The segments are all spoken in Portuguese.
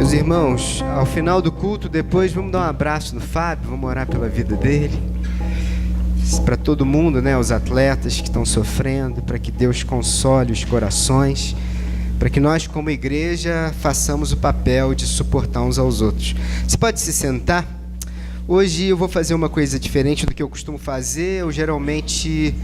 Meus irmãos, ao final do culto, depois vamos dar um abraço no Fábio, vamos orar pela vida dele. Para todo mundo, né, os atletas que estão sofrendo, para que Deus console os corações, para que nós como igreja façamos o papel de suportar uns aos outros. Você pode se sentar? Hoje eu vou fazer uma coisa diferente do que eu costumo fazer. Eu geralmente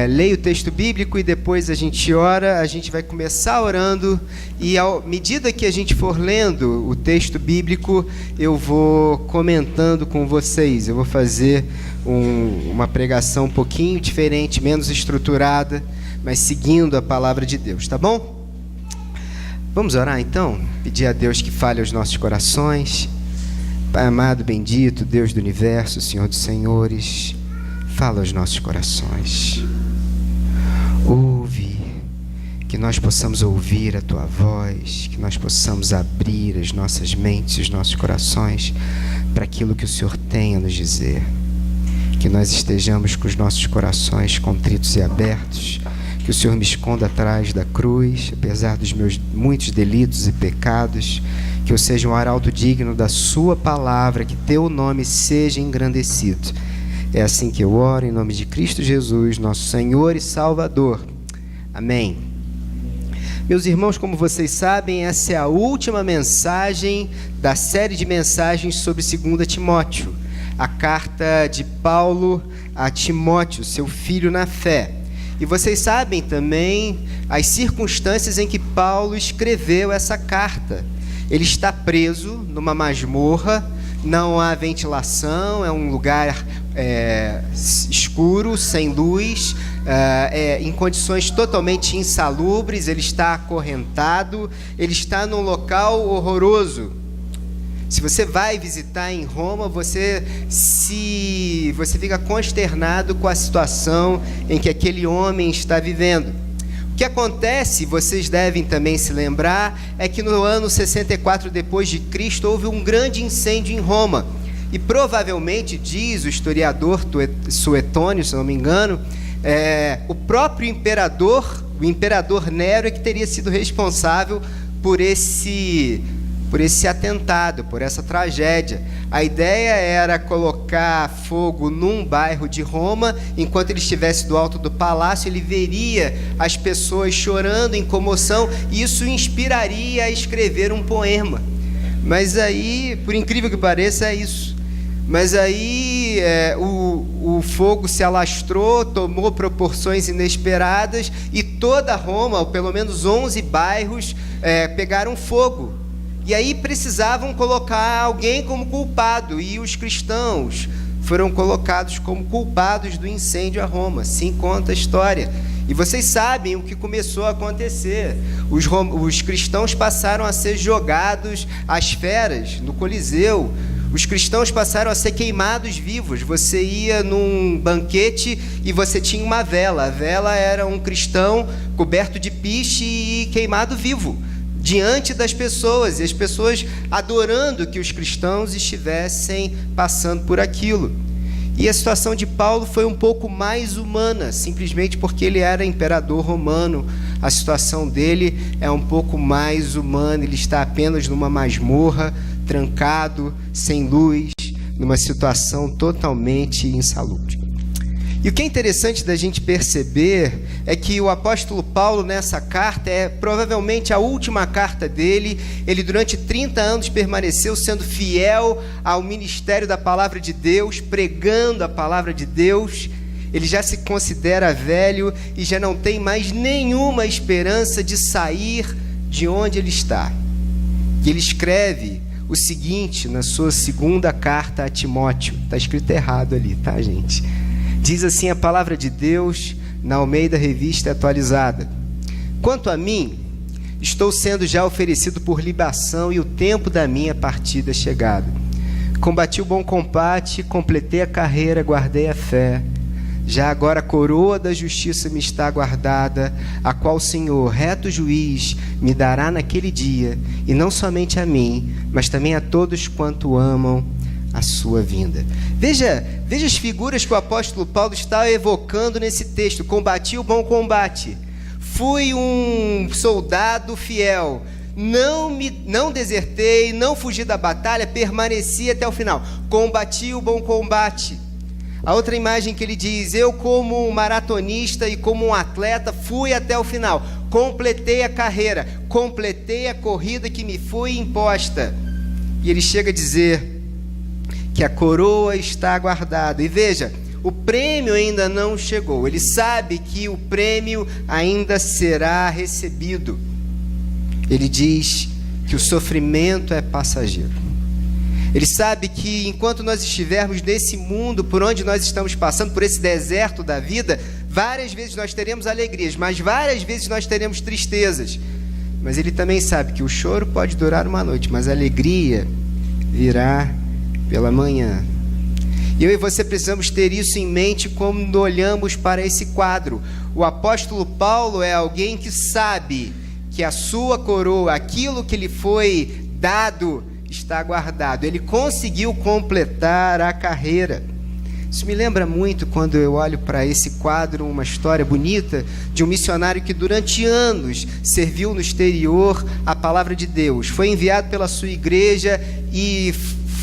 leio o texto bíblico e depois a gente ora. A gente vai começar orando e à medida que a gente for lendo o texto bíblico, eu vou comentando com vocês. Eu vou fazer uma pregação um pouquinho diferente, menos estruturada, mas seguindo a palavra de Deus, tá bom? Vamos orar então? Pedir a Deus que fale aos nossos corações. Pai amado, bendito, Deus do universo, Senhor dos senhores, fala aos nossos corações. Ouve, que nós possamos ouvir a Tua voz, que nós possamos abrir as nossas mentes, os nossos corações para aquilo que o Senhor tem a nos dizer. Que nós estejamos com os nossos corações contritos e abertos, que o Senhor me esconda atrás da cruz, apesar dos meus muitos delitos e pecados, que eu seja um arauto digno da Sua palavra, que Teu nome seja engrandecido. É assim que eu oro, em nome de Cristo Jesus, nosso Senhor e Salvador. Amém. Meus irmãos, como vocês sabem, essa é a última mensagem da série de mensagens sobre 2 Timóteo, a carta de Paulo a Timóteo, seu filho na fé. E vocês sabem também as circunstâncias em que Paulo escreveu essa carta. Ele está preso numa masmorra, não há ventilação, é um lugar escuro, sem luz, em condições totalmente insalubres. Ele está acorrentado, ele está num local horroroso. Se você vai visitar em Roma, você fica consternado com a situação em que aquele homem está vivendo. O que acontece, vocês devem também se lembrar, é que no ano 64 depois de Cristo houve um grande incêndio em Roma. E provavelmente, diz o historiador Suetônio, se não me engano, o próprio imperador, o imperador Nero, é que teria sido responsável por esse atentado, por essa tragédia. A ideia era colocar fogo num bairro de Roma. Enquanto ele estivesse do alto do palácio, ele veria as pessoas chorando em comoção, e isso o inspiraria a escrever um poema. Mas aí, por incrível que pareça, é isso. Mas aí o fogo se alastrou, tomou proporções inesperadas, e toda Roma, ou pelo menos 11 bairros, pegaram fogo. E aí precisavam colocar alguém como culpado, e os cristãos foram colocados como culpados do incêndio a Roma. Assim conta a história. E vocês sabem o que começou a acontecer. Os cristãos passaram a ser jogados às feras no Coliseu. Os cristãos passaram a ser queimados vivos. Você ia num banquete e você tinha uma vela. A vela era um cristão coberto de piche e queimado vivo diante das pessoas, e as pessoas adorando que os cristãos estivessem passando por aquilo. E a situação de Paulo foi um pouco mais humana, simplesmente porque ele era imperador romano. A situação dele é um pouco mais humana. Ele está apenas numa masmorra, trancado, sem luz, numa situação totalmente insalubre. E o que é interessante da gente perceber é que o apóstolo Paulo, nessa carta, é provavelmente a última carta dele. Ele durante 30 anos permaneceu sendo fiel ao ministério da palavra de Deus, pregando a palavra de Deus. Ele já se considera velho e já não tem mais nenhuma esperança de sair de onde ele está. E ele escreve o seguinte na sua segunda carta a Timóteo. Está escrito errado ali, tá, gente? Diz assim a palavra de Deus na Almeida Revista Atualizada: quanto a mim, estou sendo já oferecido por libação, e o tempo da minha partida é chegado. Combati o bom combate, completei a carreira, guardei a fé. Já agora a coroa da justiça me está guardada, a qual o Senhor, reto juiz, me dará naquele dia, e não somente a mim, mas também a todos quanto amam a sua vinda. Veja as figuras que o apóstolo Paulo está evocando nesse texto. Combati o bom combate, fui um soldado fiel, não desertei, não fugi da batalha, permaneci até o final. Combati o bom combate. A outra imagem que ele diz: eu como um maratonista e como um atleta fui até o final. Completei a carreira, completei a corrida que me foi imposta. E ele chega a dizer que a coroa está guardada. E veja, o prêmio ainda não chegou. Ele sabe que o prêmio ainda será recebido. Ele diz que o sofrimento é passageiro. Ele sabe que enquanto nós estivermos nesse mundo, por onde nós estamos passando, por esse deserto da vida, várias vezes nós teremos alegrias, mas várias vezes nós teremos tristezas. Mas ele também sabe que o choro pode durar uma noite, mas a alegria virá pela manhã. Eu e você precisamos ter isso em mente quando olhamos para esse quadro. O apóstolo Paulo é alguém que sabe que a sua coroa, aquilo que lhe foi dado, está guardado. Ele conseguiu completar a carreira. Isso me lembra muito quando eu olho para esse quadro, uma história bonita de um missionário que durante anos serviu no exterior a palavra de Deus. Foi enviado pela sua igreja e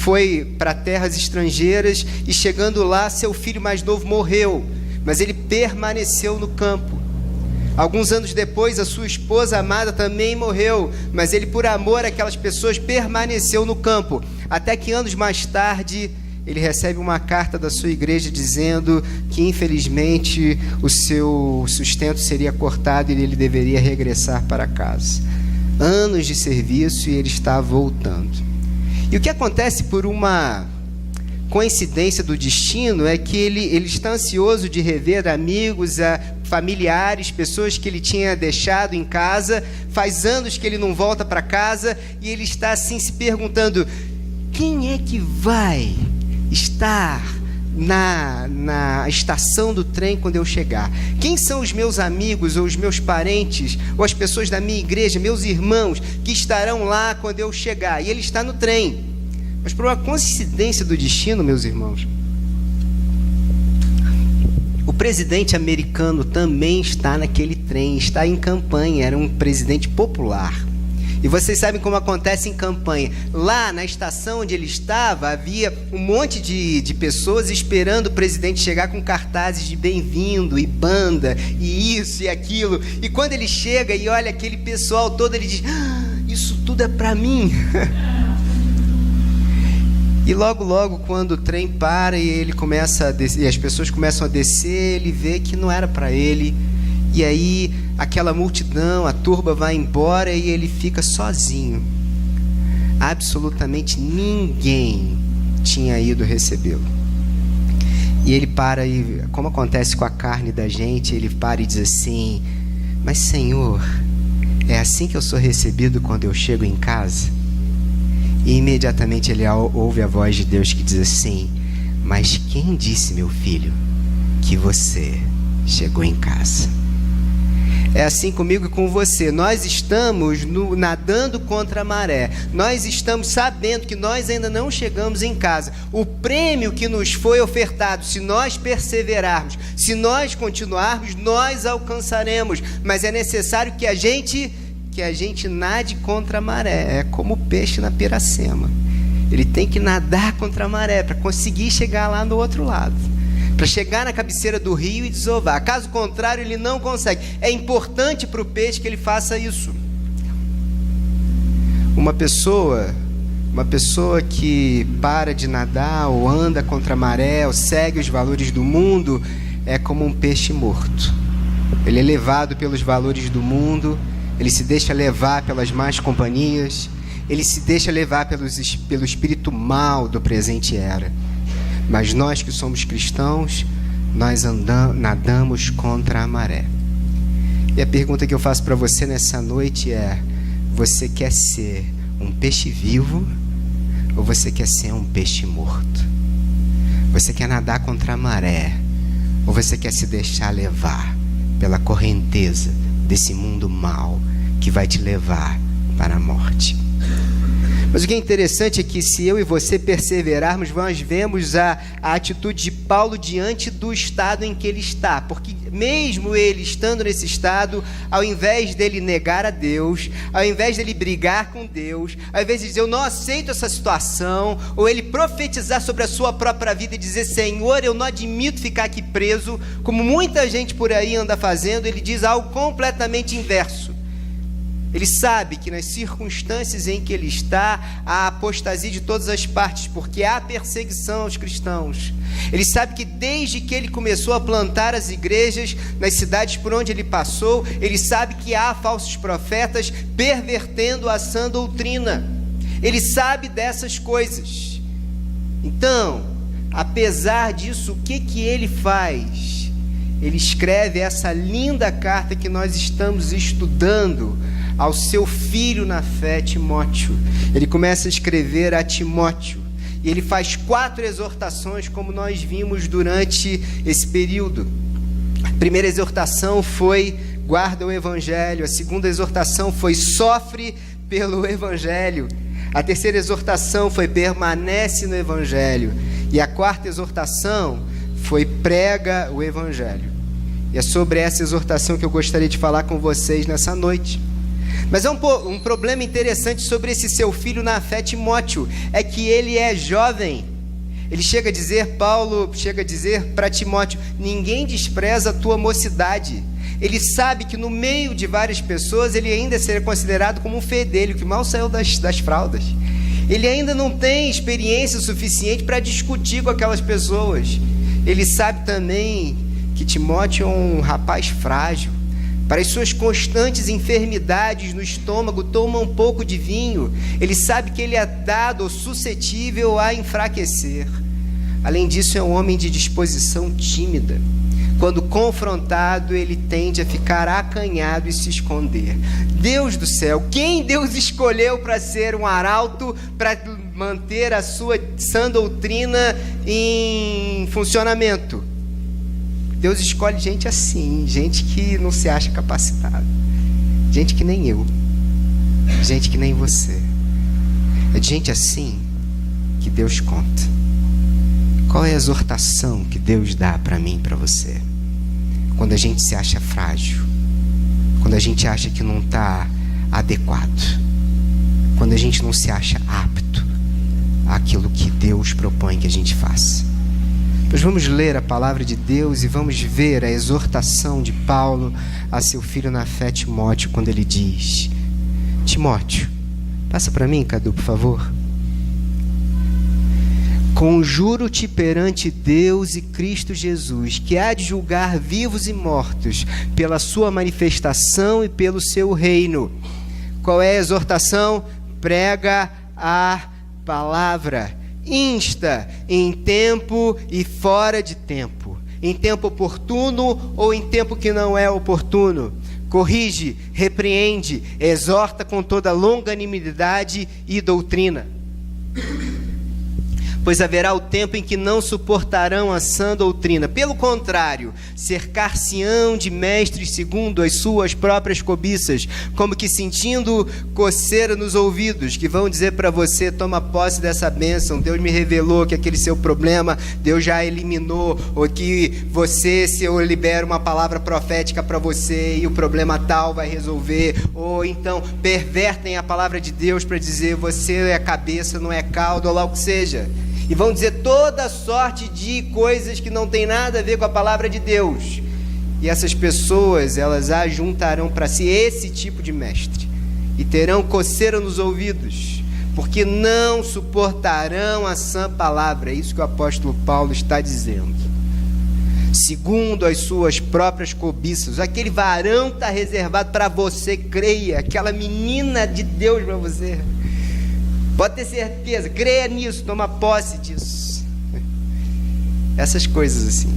foi para terras estrangeiras, e chegando lá, seu filho mais novo morreu, mas ele permaneceu no campo. Alguns anos depois, a sua esposa amada também morreu, mas ele, por amor àquelas pessoas, permaneceu no campo. Até que anos mais tarde, ele recebe uma carta da sua igreja dizendo que, infelizmente, o seu sustento seria cortado e ele deveria regressar para casa. Anos de serviço e ele está voltando. E o que acontece por uma coincidência do destino é que ele está ansioso de rever amigos, familiares, pessoas que ele tinha deixado em casa. Faz anos que ele não volta para casa e ele está assim se perguntando: quem é que vai estar na estação do trem quando eu chegar? Quem são os meus amigos ou os meus parentes ou as pessoas da minha igreja, meus irmãos, que estarão lá quando eu chegar? E ele está no trem. Mas por uma coincidência do destino, meus irmãos, o presidente americano também está naquele trem, está em campanha. Era um presidente popular. E vocês sabem como acontece em campanha. Lá na estação onde ele estava, havia um monte de pessoas esperando o presidente chegar com cartazes de bem-vindo, e banda, e isso e aquilo. E quando ele chega e olha aquele pessoal todo, ele diz: isso tudo é para mim. E logo, quando o trem para e ele começa a descer, e as pessoas começam a descer, ele vê que não era para ele. E aí aquela multidão, a turba vai embora e ele fica sozinho. Absolutamente ninguém tinha ido recebê-lo. E ele para e, como acontece com a carne da gente, ele para e diz assim: mas Senhor, é assim que eu sou recebido quando eu chego em casa? E imediatamente ele ouve a voz de Deus que diz assim: mas quem disse, meu filho, que você chegou em casa? É assim comigo e com você. Nós estamos nadando contra a maré. Nós estamos sabendo que nós ainda não chegamos em casa. O prêmio que nos foi ofertado, se nós perseverarmos, se nós continuarmos, nós alcançaremos. Mas é necessário que a gente nade contra a maré. É como o peixe na piracema. Ele tem que nadar contra a maré para conseguir chegar lá no outro lado, para chegar na cabeceira do rio e desovar. Caso contrário, ele não consegue. É importante para o peixe que ele faça isso. Uma pessoa que para de nadar, ou anda contra a maré, ou segue os valores do mundo, é como um peixe morto. Ele é levado pelos valores do mundo, ele se deixa levar pelas más companhias, ele se deixa levar pelo espírito mal do presente era. Mas nós que somos cristãos, nós nadamos contra a maré. E a pergunta que eu faço para você nessa noite é: você quer ser um peixe vivo ou você quer ser um peixe morto? Você quer nadar contra a maré ou você quer se deixar levar pela correnteza desse mundo mau que vai te levar para a morte? Mas o que é interessante é que, se eu e você perseverarmos, nós vemos a atitude de Paulo diante do estado em que ele está. Porque mesmo ele estando nesse estado, ao invés dele negar a Deus, ao invés dele brigar com Deus, ao invés de dizer, eu não aceito essa situação, ou ele profetizar sobre a sua própria vida e dizer, Senhor, eu não admito ficar aqui preso, como muita gente por aí anda fazendo, ele diz algo completamente inverso. Ele sabe que nas circunstâncias em que ele está, há apostasia de todas as partes, porque há perseguição aos cristãos. Ele sabe que desde que ele começou a plantar as igrejas nas cidades por onde ele passou, ele sabe que há falsos profetas pervertendo a sã doutrina. Ele sabe dessas coisas. Então, apesar disso, o que ele faz? Ele escreve essa linda carta que nós estamos estudando ao seu filho na fé, Timóteo. Ele começa a escrever a Timóteo, e ele faz 4 exortações, como nós vimos durante esse período. A primeira exortação foi, guarda o Evangelho. A segunda exortação foi, sofre pelo Evangelho. A terceira exortação foi, permanece no Evangelho. E a quarta exortação foi, prega o Evangelho. E é sobre essa exortação que eu gostaria de falar com vocês nessa noite. Mas é um problema interessante sobre esse seu filho na fé, Timóteo, é que ele é jovem. Ele chega a dizer, Paulo chega a dizer para Timóteo, ninguém despreza a tua mocidade. Ele sabe que no meio de várias pessoas, ele ainda será considerado como um fedelho, que mal saiu das fraldas. Ele ainda não tem experiência suficiente para discutir com aquelas pessoas. Ele sabe também que Timóteo é um rapaz frágil. Para as suas constantes enfermidades no estômago, toma um pouco de vinho. Ele sabe que ele é dado ou suscetível a enfraquecer. Além disso, é um homem de disposição tímida. Quando confrontado, ele tende a ficar acanhado e se esconder. Deus do céu, quem Deus escolheu para ser um arauto, para manter a sua sã doutrina em funcionamento? Deus escolhe gente assim, gente que não se acha capacitada, gente que nem eu, gente que nem você. É de gente assim que Deus conta. Qual é a exortação que Deus dá para mim e para você? Quando a gente se acha frágil, quando a gente acha que não está adequado, quando a gente não se acha apto àquilo que Deus propõe que a gente faça. Nós vamos ler a palavra de Deus e vamos ver a exortação de Paulo a seu filho na fé, Timóteo, quando ele diz, Timóteo, passa para mim, Cadu, por favor. Conjuro-te perante Deus e Cristo Jesus, que há de julgar vivos e mortos, pela sua manifestação e pelo seu reino. Qual é a exortação? Prega a palavra. Insta em tempo e fora de tempo, em tempo oportuno ou em tempo que não é oportuno. Corrige, repreende, exorta com toda longanimidade e doutrina. Pois haverá o tempo em que não suportarão a sã doutrina. Pelo contrário, cercar-se-ão de mestres segundo as suas próprias cobiças, como que sentindo coceira nos ouvidos, que vão dizer para você, toma posse dessa bênção, Deus me revelou que aquele seu problema, Deus já eliminou, ou que você, se eu libero uma palavra profética para você, e o problema tal vai resolver, ou então pervertem a palavra de Deus para dizer, você é cabeça, não é cauda, ou lá o que seja. E vão dizer toda sorte de coisas que não tem nada a ver com a palavra de Deus. E essas pessoas, elas ajuntarão para si esse tipo de mestre. E terão coceira nos ouvidos, porque não suportarão a sã palavra. É isso que o apóstolo Paulo está dizendo. Segundo as suas próprias cobiças. Aquele varão está reservado para você, creia. Aquela menina de Deus para você. Pode ter certeza, creia nisso, toma posse disso. Essas coisas assim.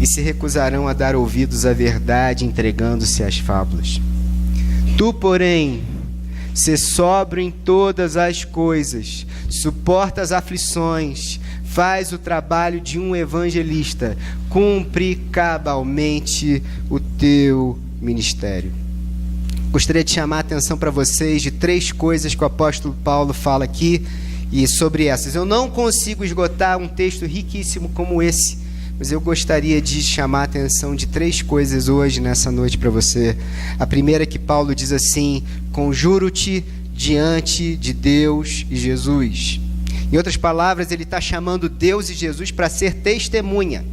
E se recusarão a dar ouvidos à verdade, entregando-se às fábulas. Tu, porém, sê sóbrio em todas as coisas, suporta as aflições, faz o trabalho de um evangelista, cumpre cabalmente o teu ministério. Gostaria de chamar a atenção para vocês de 3 coisas que o apóstolo Paulo fala aqui, e sobre essas. Eu não consigo esgotar um texto riquíssimo como esse, mas eu gostaria de chamar a atenção de 3 coisas hoje, nessa noite, para você. A primeira é que Paulo diz assim: conjuro-te diante de Deus e Jesus. Em outras palavras, ele está chamando Deus e Jesus para ser testemunha.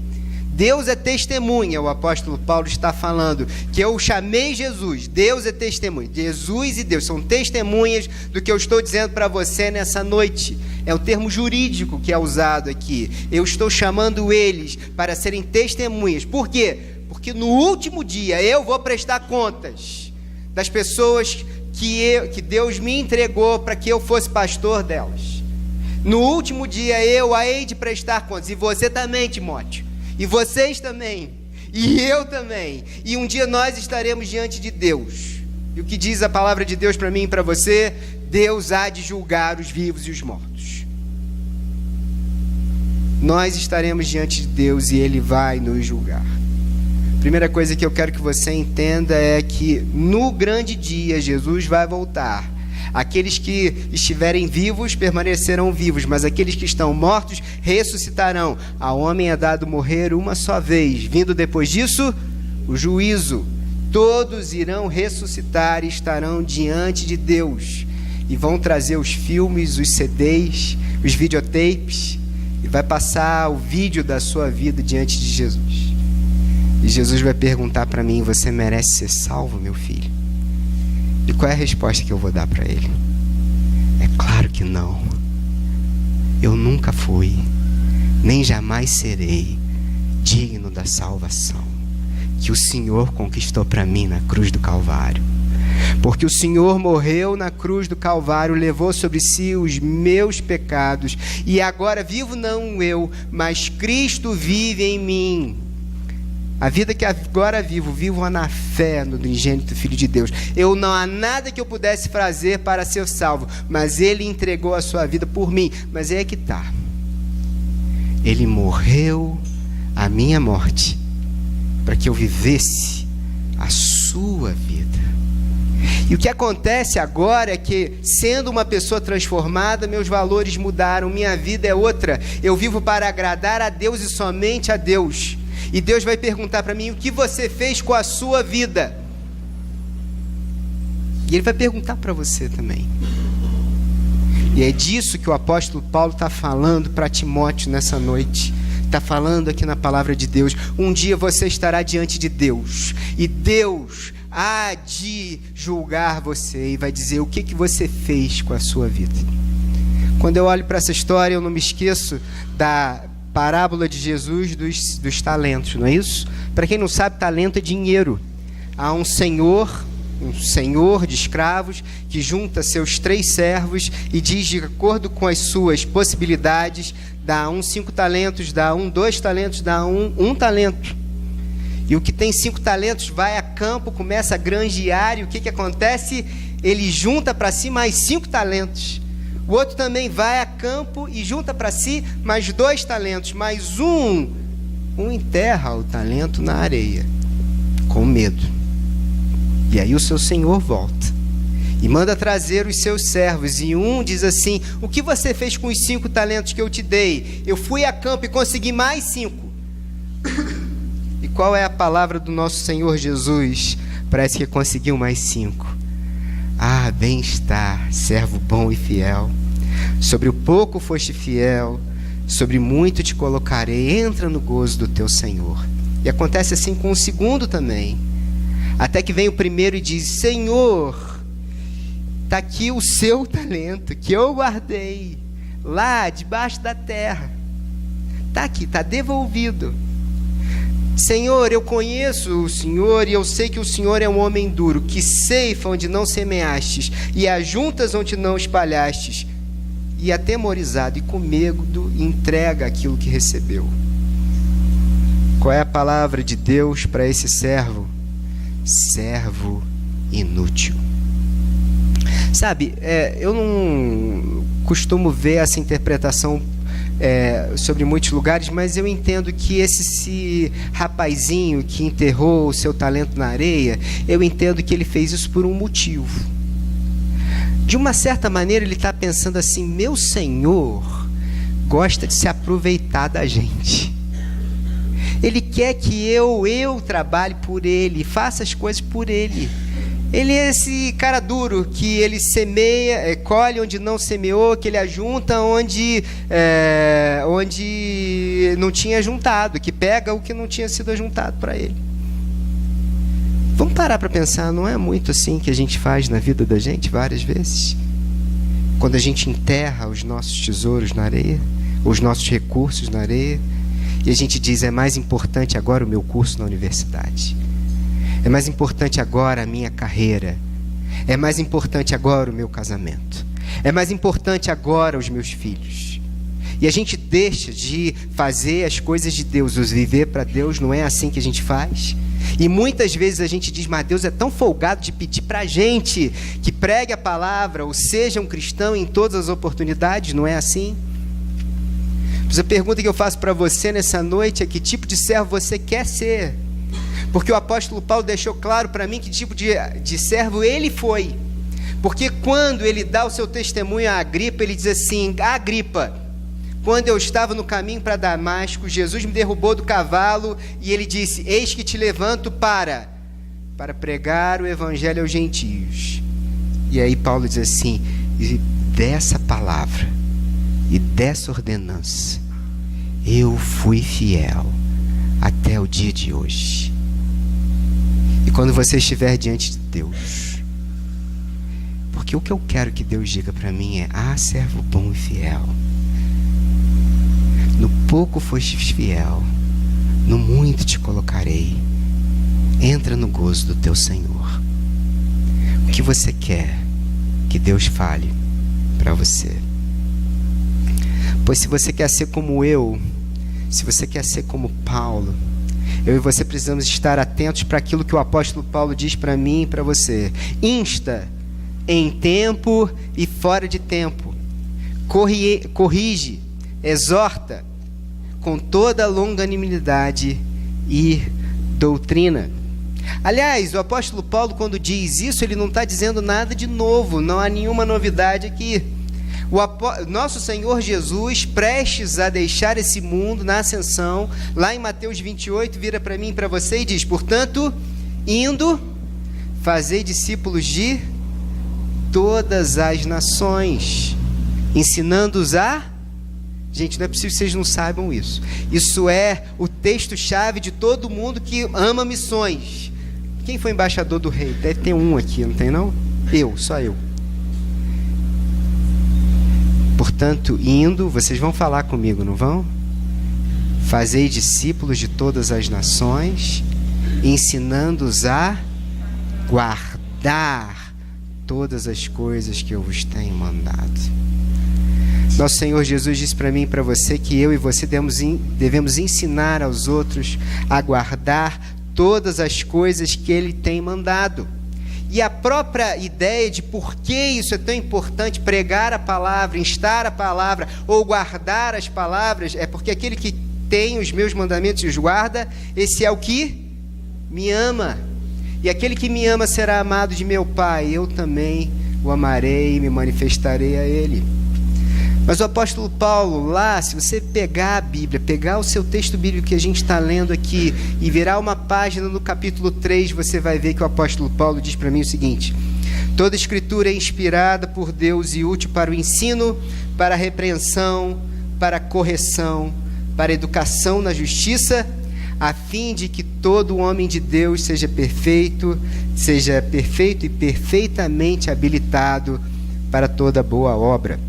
Deus é testemunha, o apóstolo Paulo está falando, que eu chamei Jesus, Deus é testemunha. Jesus e Deus são testemunhas do que eu estou dizendo para você nessa noite. É o termo jurídico que é usado aqui. Eu estou chamando eles para serem testemunhas. Por quê? Porque no último dia eu vou prestar contas das pessoas que Deus me entregou para que eu fosse pastor delas. No último dia eu hei de prestar contas, e você também, Timóteo. E vocês também, e eu também, e um dia nós estaremos diante de Deus. E o que diz a palavra de Deus para mim e para você? Deus há de julgar os vivos e os mortos. Nós estaremos diante de Deus e Ele vai nos julgar. Primeira coisa que eu quero que você entenda é que no grande dia Jesus vai voltar. Aqueles que estiverem vivos permanecerão vivos, mas aqueles que estão mortos ressuscitarão. A homem é dado morrer uma só vez, vindo depois disso o juízo. Todos irão ressuscitar e estarão diante de Deus, e vão trazer os filmes, os CDs, os videotapes, e vai passar o vídeo da sua vida diante de Jesus. E Jesus vai perguntar para mim: você merece ser salvo, meu filho? E qual é a resposta que eu vou dar para ele? É claro que não. Eu nunca fui, nem jamais serei digno da salvação que o Senhor conquistou para mim na cruz do Calvário. Porque o Senhor morreu na cruz do Calvário, levou sobre si os meus pecados, e agora vivo não eu, mas Cristo vive em mim. A vida que agora vivo na fé no unigênito Filho de Deus. Não há nada que eu pudesse fazer para ser salvo, mas Ele entregou a sua vida por mim. Mas é que está. Ele morreu a minha morte para que eu vivesse a sua vida. E o que acontece agora é que, sendo uma pessoa transformada, meus valores mudaram, minha vida é outra. Eu vivo para agradar a Deus e somente a Deus. E Deus vai perguntar para mim: o que você fez com a sua vida? E Ele vai perguntar para você também. E é disso que o apóstolo Paulo está falando para Timóteo nessa noite. Está falando aqui na palavra de Deus. Um dia você estará diante de Deus, e Deus há de julgar você e vai dizer o que você fez com a sua vida. Quando eu olho para essa história, eu não me esqueço da parábola de Jesus dos talentos, não é isso? Para quem não sabe, talento é dinheiro. Há um senhor de escravos que junta seus 3 servos e diz, de acordo com as suas possibilidades, dá um 5 talentos, dá um 2 talentos, dá um talento. E o que tem 5 talentos vai a campo, começa a granjear, e o que acontece? Ele junta para si mais 5 talentos. O outro também vai a campo e junta para si mais 2 talentos, mais um enterra o talento na areia, com medo. E aí o seu senhor volta e manda trazer os seus servos, e um diz assim: o que você fez com os 5 talentos que eu te dei? Eu fui a campo e consegui mais 5. E qual é a palavra do nosso Senhor Jesus? Parece que conseguiu mais 5. Ah, bem-estar, servo bom e fiel. Sobre o pouco foste fiel, sobre muito te colocarei. Entra no gozo do teu Senhor. E acontece assim com o segundo também. Até que vem o primeiro e diz: Senhor, está aqui o seu talento que eu guardei lá debaixo da terra. Está aqui, está devolvido. Senhor, eu conheço o Senhor e eu sei que o Senhor é um homem duro, que ceifa onde não semeastes e ajuntas onde não espalhastes. E atemorizado e com medo entrega aquilo que recebeu. Qual é a palavra de Deus para esse servo? Servo inútil. Sabe, eu não costumo ver essa interpretação sobre muitos lugares, mas eu entendo que esse rapazinho que enterrou o seu talento na areia, eu entendo que ele fez isso por um motivo. De uma certa maneira ele está pensando assim: meu Senhor gosta de se aproveitar da gente. Ele quer que eu trabalhe por Ele, faça as coisas por Ele. Ele é esse cara duro que ele semeia, colhe onde não semeou, que ele ajunta onde não tinha juntado, que pega o que não tinha sido ajuntado para ele. Vamos parar para pensar, não é muito assim que a gente faz na vida da gente várias vezes? Quando a gente enterra os nossos tesouros na areia, os nossos recursos na areia, e a gente diz, é mais importante agora o meu curso na universidade. É mais importante agora a minha carreira. É mais importante agora o meu casamento. É mais importante agora os meus filhos. E a gente deixa de fazer as coisas de Deus, os viver para Deus. Não é assim que a gente faz. E muitas vezes a gente diz, mas Deus é tão folgado de pedir para a gente que pregue a palavra, ou seja um cristão em todas as oportunidades. Não é assim? Mas a pergunta que eu faço para você nessa noite é: que tipo de servo você quer ser? Porque o apóstolo Paulo deixou claro para mim que tipo de servo ele foi. Porque quando ele dá o seu testemunho a Agripa, ele diz assim: Agripa, quando eu estava no caminho para Damasco, Jesus me derrubou do cavalo e ele disse: eis que te levanto para pregar o evangelho aos gentios. E aí Paulo diz assim: e dessa palavra e dessa ordenança eu fui fiel até o dia de hoje. E quando você estiver diante de Deus, porque o que eu quero que Deus diga para mim é: ah, servo bom e fiel, no pouco fostes fiel, no muito te colocarei, entra no gozo do teu Senhor. O que você quer que Deus fale para você? Pois se você quer ser como eu, se você quer ser como Paulo, eu e você precisamos estar atentos para aquilo que o apóstolo Paulo diz para mim e para você. Insta em tempo e fora de tempo. Corrige, exorta com toda longanimidade e doutrina. Aliás, o apóstolo Paulo, quando diz isso, ele não está dizendo nada de novo, não há nenhuma novidade aqui. Nosso Senhor Jesus, prestes a deixar esse mundo na ascensão, lá em Mateus 28, vira para mim e para você e diz: portanto, indo, fazei discípulos de todas as nações, ensinando-os a... Gente, não é possível que vocês não saibam isso. Isso é o texto-chave de todo mundo que ama missões. Quem foi embaixador do rei? Deve ter um aqui, não tem não? Só eu. Portanto, indo, vocês vão falar comigo, não vão? Fazei discípulos de todas as nações, ensinando-os a guardar todas as coisas que eu vos tenho mandado. Nosso Senhor Jesus disse para mim e para você que eu e você devemos ensinar aos outros a guardar todas as coisas que Ele tem mandado. E a própria ideia de por que isso é tão importante, pregar a palavra, instar a palavra ou guardar as palavras, é porque aquele que tem os meus mandamentos e os guarda, esse é o que me ama. E aquele que me ama será amado de meu Pai, eu também o amarei e me manifestarei a Ele. Mas o apóstolo Paulo, lá, se você pegar a Bíblia, pegar o seu texto bíblico que a gente está lendo aqui e virar uma página no capítulo 3, você vai ver que o apóstolo Paulo diz para mim o seguinte: toda escritura é inspirada por Deus e útil para o ensino, para a repreensão, para a correção, para a educação na justiça, a fim de que todo homem de Deus seja perfeito e perfeitamente habilitado para toda boa obra.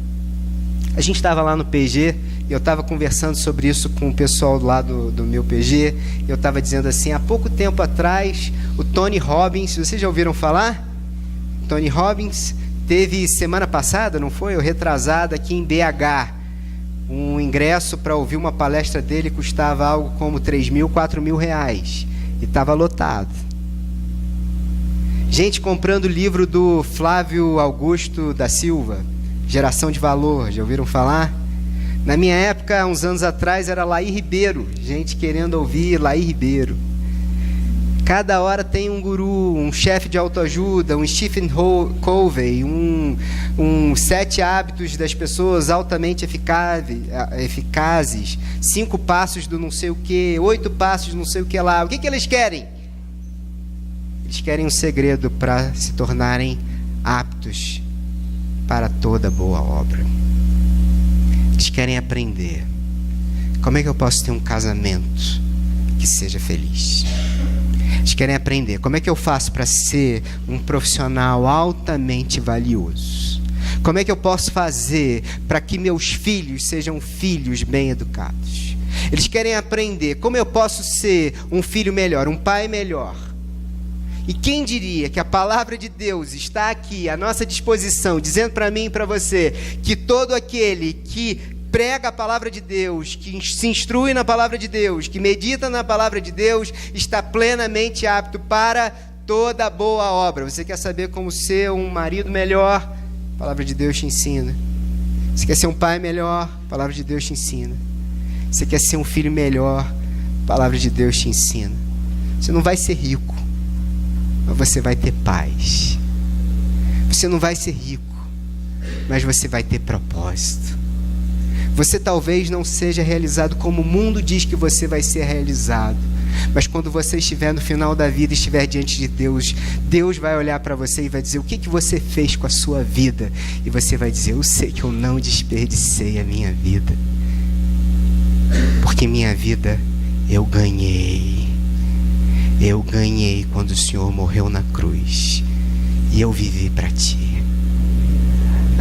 A gente estava lá no PG e eu estava conversando sobre isso com o pessoal lá do meu PG. Eu estava dizendo assim: há pouco tempo atrás, o Tony Robbins, vocês já ouviram falar? Tony Robbins teve semana passada, não foi? Ou retrasada, aqui em BH. Um ingresso para ouvir uma palestra dele custava algo como 3.000, 4.000 reais. E estava lotado. Gente comprando o livro do Flávio Augusto da Silva, Geração de Valor, já ouviram falar? Na minha época, há uns anos atrás, era Laí Ribeiro, gente querendo ouvir Laí Ribeiro. Cada hora tem um guru, um chefe de autoajuda, um Stephen Covey, um 7 hábitos das pessoas altamente eficazes, 5 passos do não sei o que, 8 passos do não sei o que lá. O que eles querem? Eles querem um segredo para se tornarem aptos para toda boa obra. Eles querem aprender. Como é que eu posso ter um casamento que seja feliz? Eles querem aprender. Como é que eu faço para ser um profissional altamente valioso? Como é que eu posso fazer para que meus filhos sejam filhos bem educados? Eles querem aprender. Como eu posso ser um filho melhor, um pai melhor? E quem diria que a palavra de Deus está aqui à nossa disposição, dizendo para mim e para você que todo aquele que prega a palavra de Deus, que se instrui na palavra de Deus, que medita na palavra de Deus, está plenamente apto para toda boa obra. Você quer saber como ser um marido melhor? A palavra de Deus te ensina. Você quer ser um pai melhor? A palavra de Deus te ensina. Você quer ser um filho melhor? A palavra de Deus te ensina. Você não vai ser rico, mas você vai ter paz. Você não vai ser rico, mas você vai ter propósito. Você talvez não seja realizado como o mundo diz que você vai ser realizado, mas quando você estiver no final da vida, estiver diante de Deus, Deus vai olhar para você e vai dizer: o que você fez com a sua vida? E você vai dizer: eu sei que eu não desperdicei a minha vida, porque minha vida eu ganhei quando o Senhor morreu na cruz, e eu vivi para Ti.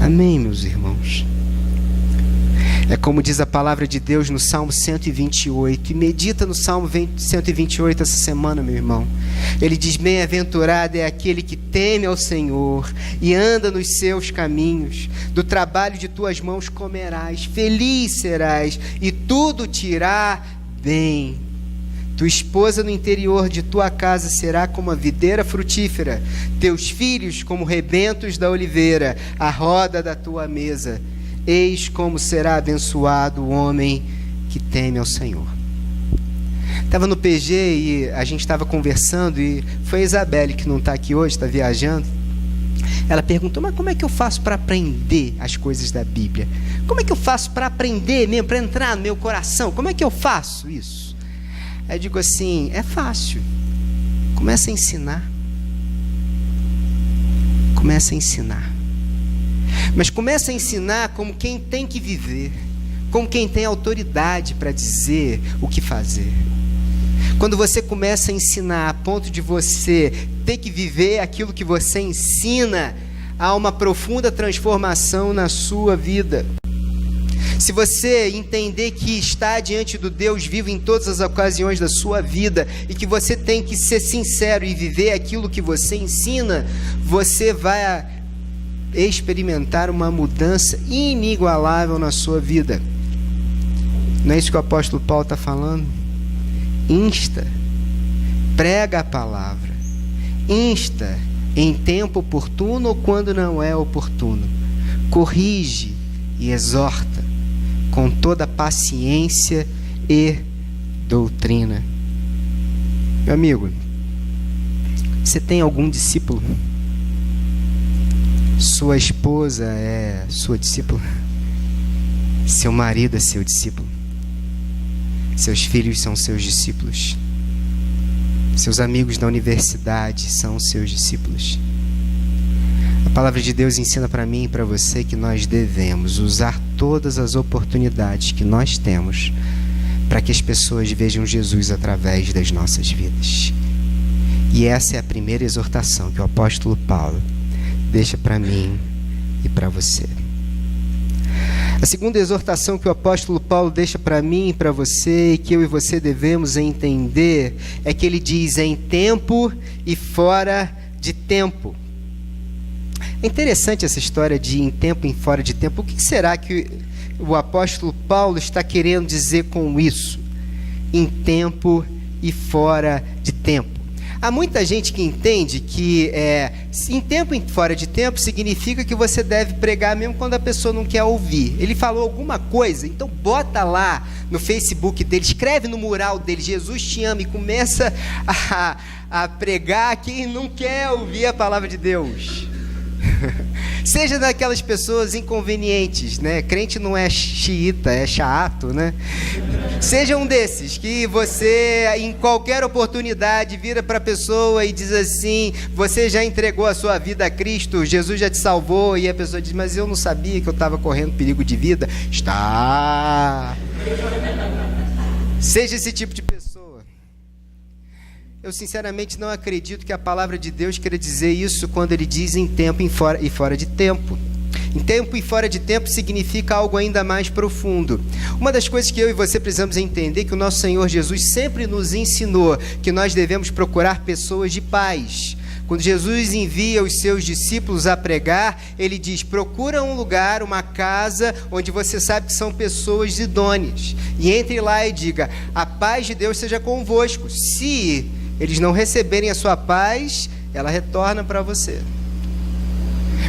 Amém, meus irmãos? É como diz a palavra de Deus no Salmo 128. E medita no Salmo 128 essa semana, meu irmão. Ele diz: bem-aventurado é aquele que teme ao Senhor e anda nos seus caminhos. Do trabalho de tuas mãos comerás, feliz serás, e tudo te irá bem. Tua esposa no interior de tua casa será como a videira frutífera, teus filhos como rebentos da oliveira, à roda da tua mesa. Eis como será abençoado o homem que teme ao Senhor. Estava no PG e a gente estava conversando, e foi a Isabelle, que não está aqui hoje, está viajando. Ela perguntou: mas como é que eu faço para aprender as coisas da Bíblia? Como é que eu faço para aprender mesmo, para entrar no meu coração? Como é que eu faço isso? Aí eu digo assim: é fácil. Começa a ensinar. Começa a ensinar. Mas começa a ensinar como quem tem que viver, como quem tem autoridade para dizer o que fazer. Quando você começa a ensinar a ponto de você ter que viver aquilo que você ensina, há uma profunda transformação na sua vida. Se você entender que está diante do Deus vivo em todas as ocasiões da sua vida, e que você tem que ser sincero e viver aquilo que você ensina, você vai experimentar uma mudança inigualável na sua vida. Não é isso que o apóstolo Paulo está falando? Insta, prega a palavra, insta em tempo oportuno ou quando não é oportuno, corrige e exorta com toda paciência e doutrina. Meu amigo, você tem algum discípulo? Sua esposa é sua discípula? Seu marido é seu discípulo? Seus filhos são seus discípulos? Seus amigos da universidade são seus discípulos? A palavra de Deus ensina para mim e para você que nós devemos usar todas as oportunidades que nós temos para que as pessoas vejam Jesus através das nossas vidas. E essa é a primeira exortação que o apóstolo Paulo deixa para mim e para você. A segunda exortação que o apóstolo Paulo deixa para mim e para você, e que eu e você devemos entender, é que ele diz: em tempo e fora de tempo. É interessante essa história de em tempo e fora de tempo. O que será que o apóstolo Paulo está querendo dizer com isso? Em tempo e fora de tempo. Há muita gente que entende que em tempo e fora de tempo significa que você deve pregar mesmo quando a pessoa não quer ouvir. Ele falou alguma coisa, então bota lá no Facebook dele, escreve no mural dele: Jesus te ama, e começa a pregar a quem não quer ouvir a palavra de Deus. Seja daquelas pessoas inconvenientes, né? Crente não é xiita, é chato, né? Seja um desses que você, em qualquer oportunidade, vira para a pessoa e diz assim: você já entregou a sua vida a Cristo, Jesus já te salvou, e a pessoa diz: mas eu não sabia que eu estava correndo perigo de vida. Está. Seja esse tipo de pessoa. Eu sinceramente não acredito que a palavra de Deus queira dizer isso quando ele diz em tempo e fora de tempo. Em tempo e fora de tempo significa algo ainda mais profundo. Uma das coisas que eu e você precisamos entender é que o nosso Senhor Jesus sempre nos ensinou que nós devemos procurar pessoas de paz. Quando Jesus envia os seus discípulos a pregar, ele diz: procura um lugar, uma casa, onde você sabe que são pessoas idôneas. E entre lá e diga: a paz de Deus seja convosco. Se eles não receberem a sua paz, ela retorna para você.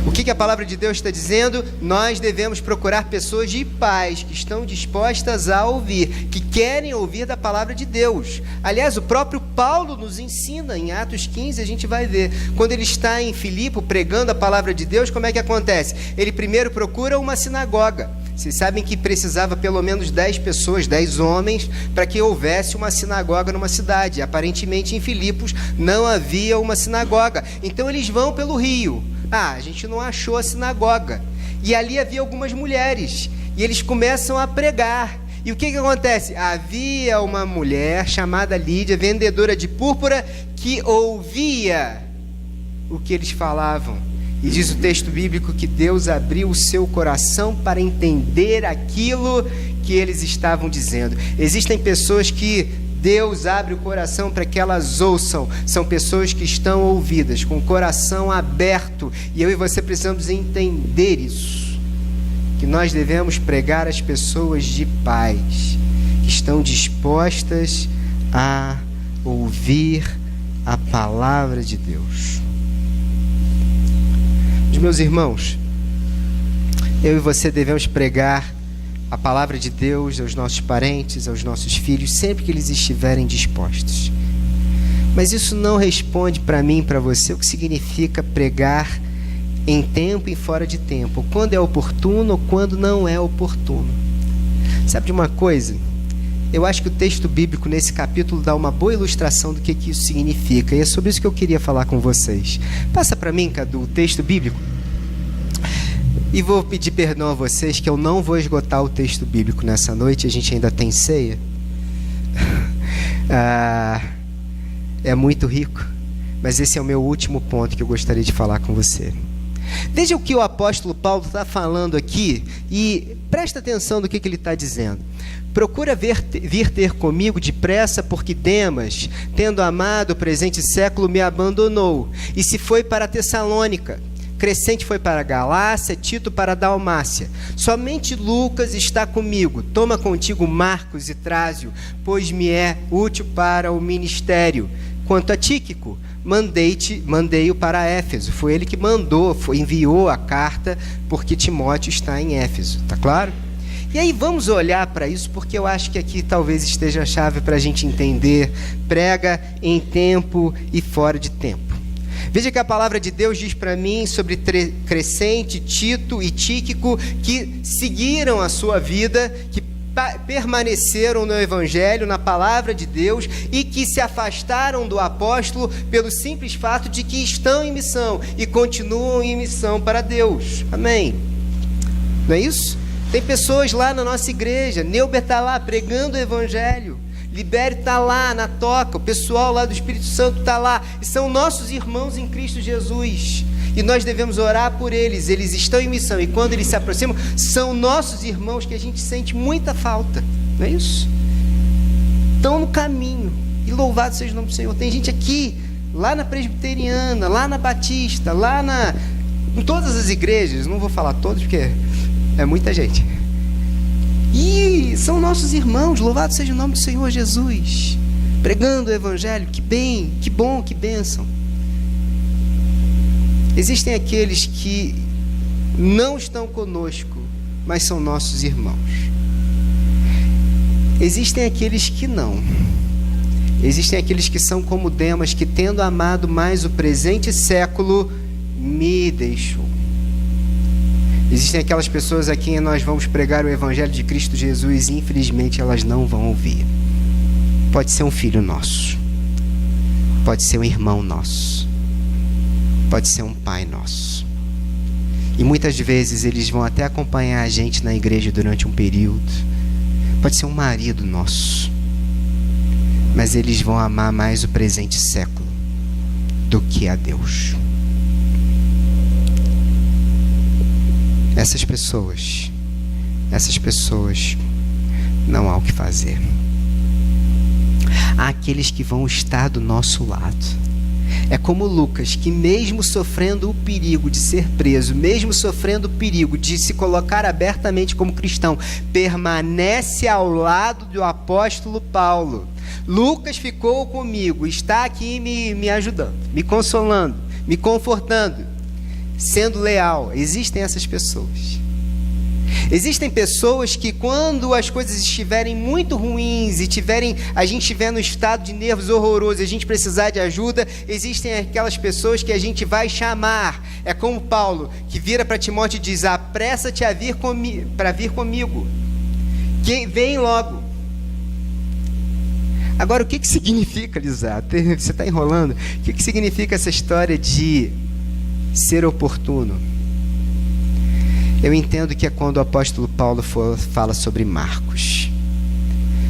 O que a palavra de Deus está dizendo? Nós devemos procurar pessoas de paz, que estão dispostas a ouvir, que querem ouvir da palavra de Deus. Aliás, o próprio Paulo nos ensina, em Atos 15, a gente vai ver. Quando ele está em Filipe pregando a palavra de Deus, como é que acontece? Ele primeiro procura uma sinagoga. Vocês sabem que precisava pelo menos 10 pessoas, 10 homens, para que houvesse uma sinagoga numa cidade. Aparentemente em Filipos não havia uma sinagoga. Então eles vão pelo rio. A gente não achou a sinagoga. E ali havia algumas mulheres. E eles começam a pregar. E o que acontece? Havia uma mulher chamada Lídia, vendedora de púrpura, que ouvia o que eles falavam. E diz o texto bíblico que Deus abriu o seu coração para entender aquilo que eles estavam dizendo. Existem pessoas que Deus abre o coração para que elas ouçam. São pessoas que estão ouvidas, com o coração aberto. E eu e você precisamos entender isso. Que nós devemos pregar às pessoas de paz, que estão dispostas a ouvir a palavra de Deus. Meus irmãos, eu e você devemos pregar a palavra de Deus aos nossos parentes, aos nossos filhos, sempre que eles estiverem dispostos. Mas isso não responde para mim e para você o que significa pregar em tempo e fora de tempo, quando é oportuno ou quando não é oportuno. Sabe de uma coisa? Eu acho que o texto bíblico nesse capítulo dá uma boa ilustração do que isso significa. E é sobre isso que eu queria falar com vocês. Passa para mim, Cadu, o texto bíblico. E vou pedir perdão a vocês que eu não vou esgotar o texto bíblico nessa noite. A gente ainda tem ceia. É muito rico. Mas esse é o meu último ponto que eu gostaria de falar com você. Veja o que o apóstolo Paulo está falando aqui e presta atenção no que ele está dizendo. Procura vir ter comigo depressa, porque Demas, tendo amado o presente século, me abandonou e se foi para Tessalônica. Crescente foi para a Galácia, Tito para a Dalmácia. Somente Lucas está comigo. Toma contigo Marcos e traze-o, pois me é útil para o ministério. Quanto a Tíquico, mandei-o para Éfeso. Foi ele que enviou a carta, porque Timóteo está em Éfeso. Está claro? E aí vamos olhar para isso, porque eu acho que aqui talvez esteja a chave para a gente entender. Prega em tempo e fora de tempo. Veja que a palavra de Deus diz para mim sobre Crescente, Tito e Tíquico, que seguiram a sua vida, que permaneceram no Evangelho, na palavra de Deus, e que se afastaram do apóstolo pelo simples fato de que estão em missão e continuam em missão para Deus. Amém? Não é isso? Tem pessoas lá na nossa igreja, Neuber está lá pregando o Evangelho, Libério está lá na toca, o pessoal lá do Espírito Santo está lá, e são nossos irmãos em Cristo Jesus, e nós devemos orar por eles. Eles estão em missão, e quando eles se aproximam, são nossos irmãos que a gente sente muita falta, não é isso? Estão no caminho, e louvado seja o nome do Senhor. Tem gente aqui, lá na Presbiteriana, lá na Batista, em todas as igrejas, não vou falar todas porque é muita gente, e são nossos irmãos, louvado seja o nome do Senhor Jesus, pregando o Evangelho. Que bem, que bom, que bênção. Existem aqueles que não estão conosco, mas são nossos irmãos. Existem aqueles que não. Existem aqueles que são como Demas, que tendo amado mais o presente século, me deixou. Existem aquelas pessoas a quem nós vamos pregar o Evangelho de Cristo Jesus e infelizmente elas não vão ouvir. Pode ser um filho nosso, pode ser um irmão nosso, pode ser um pai nosso. E muitas vezes eles vão até acompanhar a gente na igreja durante um período. Pode ser um marido nosso, mas eles vão amar mais o presente século do que a Deus. Essas pessoas, não há o que fazer. Há aqueles que vão estar do nosso lado. É como Lucas, que mesmo sofrendo o perigo de ser preso, mesmo sofrendo o perigo de se colocar abertamente como cristão, permanece ao lado do apóstolo Paulo. Lucas ficou comigo, está aqui me ajudando, me consolando, me confortando, sendo leal. Existem essas pessoas. Existem pessoas que quando as coisas estiverem muito ruins e a gente estiver no estado de nervos horroroso e a gente precisar de ajuda, existem aquelas pessoas que a gente vai chamar. É como Paulo, que vira para Timóteo e diz: apressa-te a vir para vir comigo, que vem logo. Agora, o que significa, Lisato? Você está enrolando? O que significa essa história de ser oportuno? Eu entendo que é quando o apóstolo Paulo fala sobre Marcos.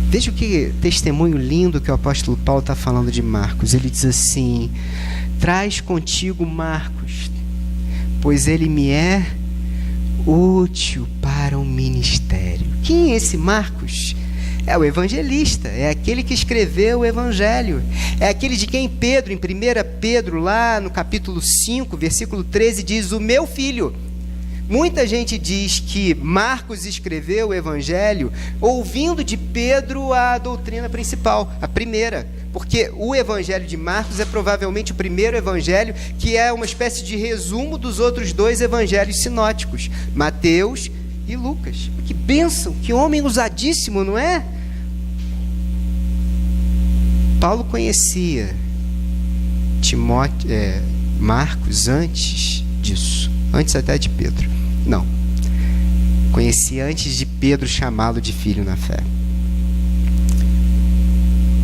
Veja que testemunho lindo que o apóstolo Paulo está falando de Marcos. Ele diz assim: traz contigo Marcos, pois ele me é útil para o ministério. Quem é esse Marcos? É o evangelista, é aquele que escreveu o evangelho, é aquele de quem Pedro, em 1 Pedro, lá no capítulo 5, versículo 13, diz: o meu filho. Muita gente diz que Marcos escreveu o evangelho ouvindo de Pedro a doutrina principal, a primeira, porque o evangelho de Marcos é provavelmente o primeiro evangelho, que é uma espécie de resumo dos outros dois evangelhos sinóticos, Mateus e Lucas. Que bênção, que homem usadíssimo, não é? Paulo conhecia Marcos antes disso, antes até de Pedro. Não, conhecia antes de Pedro chamá-lo de filho na fé.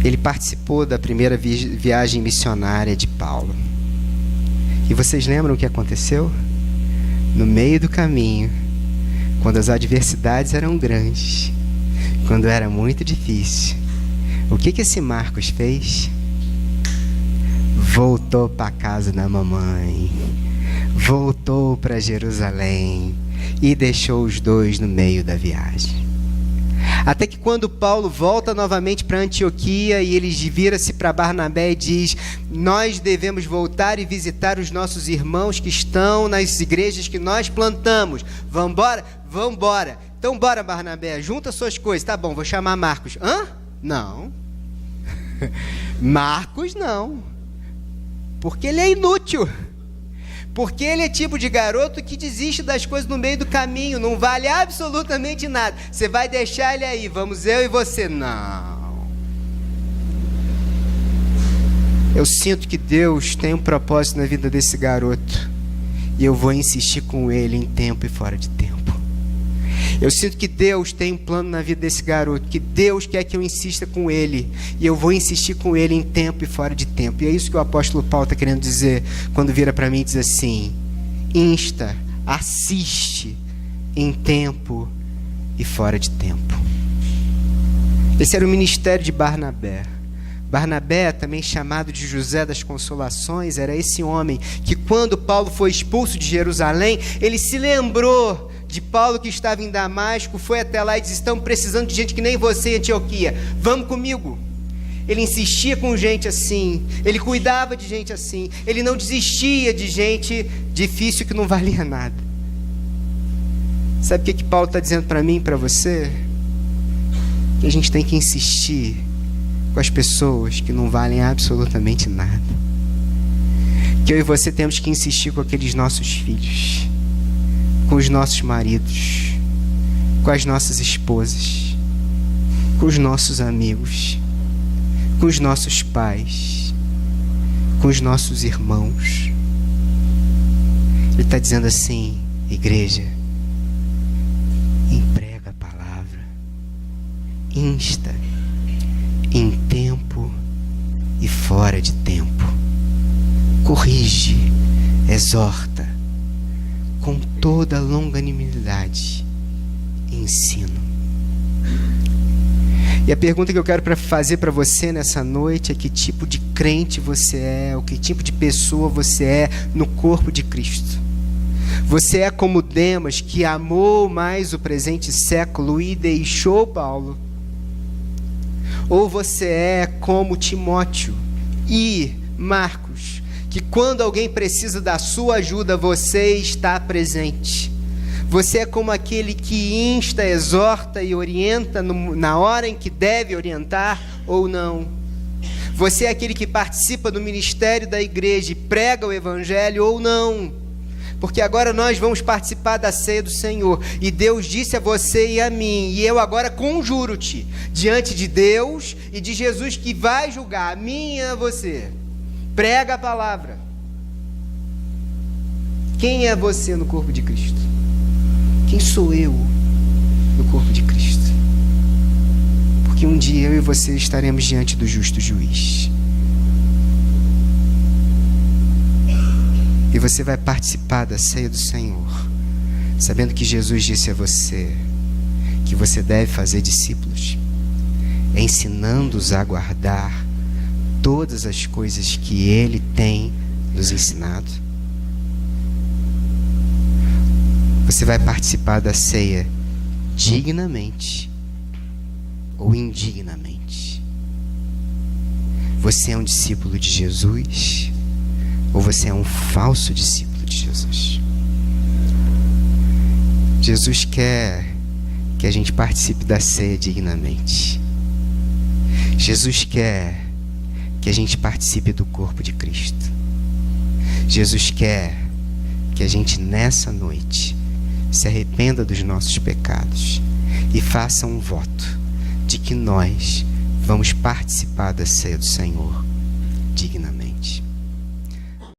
Ele participou da primeira viagem missionária de Paulo. E vocês lembram o que aconteceu? No meio do caminho, quando as adversidades eram grandes, quando era muito difícil, o que esse Marcos fez? Voltou para a casa da mamãe, voltou para Jerusalém e deixou os dois no meio da viagem. Até que quando Paulo volta novamente para Antioquia e ele vira-se para Barnabé e diz: nós devemos voltar e visitar os nossos irmãos que estão nas igrejas que nós plantamos. Vamos embora? Vamos embora. Então bora, Barnabé, junta suas coisas. Tá bom, vou chamar Marcos. Hã? Não. Marcos não. Porque ele é inútil. Porque ele é tipo de garoto que desiste das coisas no meio do caminho, não vale absolutamente nada. Você vai deixar ele aí, vamos eu e você. Não. Eu sinto que Deus tem um propósito na vida desse garoto, e eu vou insistir com ele em tempo e fora de tempo. Eu sinto que Deus tem um plano na vida desse garoto, que Deus quer que eu insista com ele, e eu vou insistir com ele em tempo e fora de tempo. E é isso que o apóstolo Paulo está querendo dizer quando vira para mim e diz assim: insta, assiste em tempo e fora de tempo. Esse era o ministério de Barnabé. Barnabé, também chamado de José das Consolações, era esse homem que, quando Paulo foi expulso de Jerusalém, ele se lembrou de Paulo, que estava em Damasco, foi até lá e disse: estamos precisando de gente que nem você em Antioquia, vamos comigo. Ele insistia com gente assim, ele cuidava de gente assim, ele não desistia de gente difícil que não valia nada. Sabe o que Paulo está dizendo para mim e para você? Que a gente tem que insistir com as pessoas que não valem absolutamente nada. Que eu e você temos que insistir com aqueles nossos filhos, com os nossos maridos, com as nossas esposas, com os nossos amigos, com os nossos pais, com os nossos irmãos. Ele está dizendo assim: igreja, emprega a palavra, insta em tempo e fora de tempo, corrige, exorta com toda longanimidade e ensino. E a pergunta que eu quero fazer para você nessa noite é: que tipo de crente você é, ou que tipo de pessoa você é no corpo de Cristo? Você é como Demas, que amou mais o presente século e deixou Paulo? Ou você é como Timóteo e Marcos, que quando alguém precisa da sua ajuda, você está presente? Você é como aquele que insta, exorta e orienta na hora em que deve orientar ou não? Você é aquele que participa do ministério da igreja e prega o evangelho ou não? Porque agora nós vamos participar da ceia do Senhor, e Deus disse a você e a mim, e eu agora conjuro-te diante de Deus e de Jesus, que vai julgar a mim e a você: prega a palavra. Quem é você no corpo de Cristo? Quem sou eu no corpo de Cristo? Porque um dia eu e você estaremos diante do justo juiz. E você vai participar da ceia do Senhor, sabendo que Jesus disse a você que você deve fazer discípulos, ensinando-os a guardar todas as coisas que Ele tem nos ensinado. Você vai participar da ceia dignamente ou indignamente? Você é um discípulo de Jesus, ou você é um falso discípulo de Jesus? Jesus quer que a gente participe da ceia dignamente. Jesus quer que a gente participe do corpo de Cristo. Jesus quer que a gente nessa noite se arrependa dos nossos pecados e faça um voto de que nós vamos participar da ceia do Senhor dignamente.